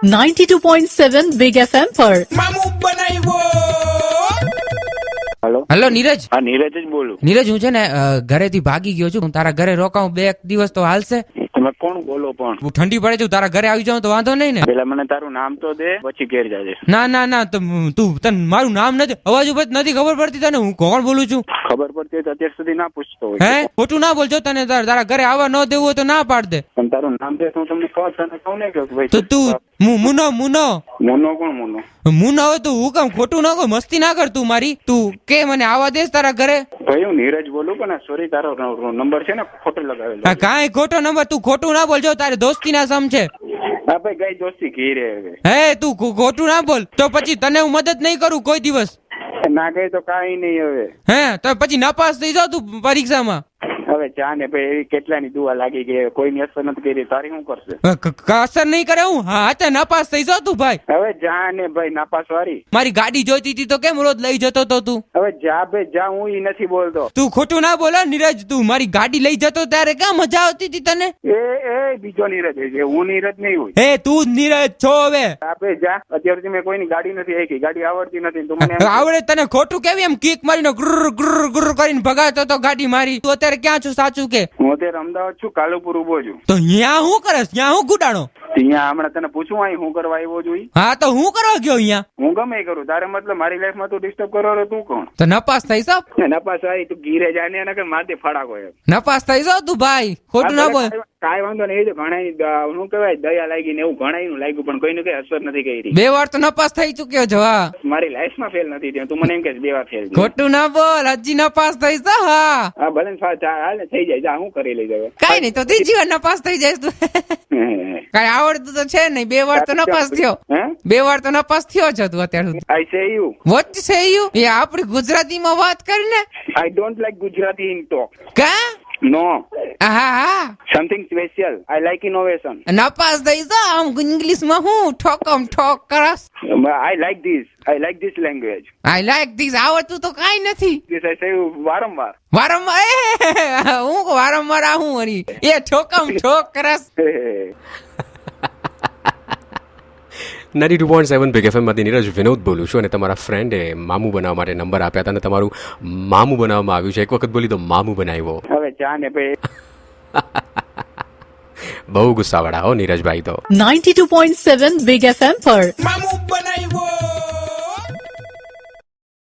92.7 Big FM પર hello Neeraj. હા, નીરજ જ બોલું. નીરજ, હું છે ને ઘરેથી ભાગી ગયો છું. હું તારા ઘરે રોકાઉં 2 દિવસ તો હાલશે? તમે કોણ બોલો પણ? હું ઠંડી પડે છે, તારા ઘરે આવી જાઉં તો વાંધો નહીં ને? પેલા મને તારું નામ તો દે, પછી ઘેર જાજે. ના ના ના, તું તને મારું નામ નથી, અવાજ ઉપર નથી ખબર પડતી તને હું કોણ બોલું છું? ખબર પડતી હોય તો અત્યાર સુધી ના પૂછતો હોય. હે, ખોટું ના બોલજો. તને તારા ઘરે આવવા ન દેવું હોય તો ના પાડ દે. પણ તારું નામ દે તો હું તમને કહું ને કે ભાઈ તો તું મુનો મુનો કોણ? મુનો હોય તો હું કામ ખોટું ના કહું, મસ્તી ના કર તું મારી. તું કે મને આવવા દેસ તારા ઘરે? ભાઈ હું નીરજ બોલું, પણ સોરી તારો નંબર છે ને ખોટો લગાવેલો. હા, કાંઈ ખોટો નંબર. તું ખોટું ના બોલજો, તારી દોસ્તી ના સમ છે. હા ભાઈ, કઈ દોસ્તી ઘી રે હવે. હે, તું ખોટું ના બોલ તો પછી તને હું મદદ નહીં કરું કોઈ દિવસ. ના કહે તો કાંઈ નહીં હવે. હે, તો પછી નાપાસ થઈ જાવ તું પરીક્ષામાં. હવે જા ને ભાઈ, એવી કેટલાની દુઆ લાગી ગઈ, કોઈની અસર નથી કરી, તારી શું કરશે? અસર નહીં કરે હું? હા, તે નાપાસ થઈ જાવ તું ભાઈ. હવે જા ને ભાઈ, નાપાસ વાળી. મારી ગાડી જોઈતી હતી તો કેમ રોજ લઈ જતો તો તું? હવે જા ભાઈ જા, હું ઈ નથી બોલતો. તું ખોટું ના બોલ નીરજ. તું મારી ગાડી લઈ જતો ત્યારે ક્યાં મજા આવતી હતી તને? એ બીજો નીરજ છે, હું નીરજ નહીં હોય. હે, તું જ નીરજ છો હવે. આપે જા, અત્યાર સુધી મેં કોઈની ગાડી નથી હાંકી, ગાડી આવડતી નથી. તું મને આવડે તને ખોટું કેવી એમ કિક મારીને ગુર ગુર ગુર કરીને ભગાતો તો ગાડી મારી. તું અત્યારે ક્યાં છું સાચું કે? હું અત્યારે અમદાવાદ છું, કાલુપુર ઉભો છું. તો અહીંયા હું કરસ? ત્યાં હું ગુડાણો? અહીંયા હમણાં તને પૂછું અહીં હું કરવા આવ્યો છું? હા, તો હું કરવા ગયો અહીંયા? હું ગમે એ કરું, તારે મતલબ મારી લાઈફમાં તું ડિસ્ટર્બ કરો તું કોણ? તો નપાસ થઈ જાવ. નપાસ આવી તું ગીરે જાય ને એને માથે ફડાકો એમ. નપાસ થઈ જાવ તું ભાઈ, ખોટું ના બોલ. કાંઈ વાંધો નહીં, એ તો ઘણા શું કહેવાય દયા લાગી ને એવું ઘણા લાગ્યું, પણ કોઈને કઈ અસર નથી કરી. 2 વાર તો નપાસ થઈ ચુક્યો છો. હા, મારી લાઈફમાં ફેલ નથી થયો. તું મને એમ કે 2 વાર ફેલ. ખોટું ના બોલ, હજી નપાસ થઈ જા. હા હા, ભલે હાલ થઈ જાય, જા હું કરી લઈ જાવ. કઈ નહીં, તો ત્રીજી વાર નપાસ થઈ જાય તું. કઈ આવડતું તો છે નહીં. 2 વાર તો નપાસ થયો. 2 વાર તો નપાસ થયો છો તું અત્યાર સુધી. I say you. What say you? એ આપણી ગુજરાતીમાં વાત કરીને. I don't like Gujarati in talk. કા? નો. હા હા, something special. I like innovation. નપાસ થઈ જા. આમ ઇંગ્લિશમાં હું ઠોકમ ઠોક કરસ. I like this language. I like this. આવડતું તો કાઈ નથી. ધીસ આઈ સે વારંવાર. હું વારંવાર આવું વળી એ ઠોકમ ઠોક કરસ. 92.7 બિગ એફએમ માંથી નીરજ વિનોદ બોલું છું, અને તમારા ફ્રેન્ડે મામું બનાવવા માટે નંબર આપ્યા હતા અને તમારું મામું બનાવવામાં આવ્યું છે. એક વખત બોલી તો મામું બનાવ્યો. હવે જા ને ભાઈ. બહુ ગુસ્સાવાળા હો નીરજભાઈ તો. 92.7 Big FM પર મામું બનાવ્યો.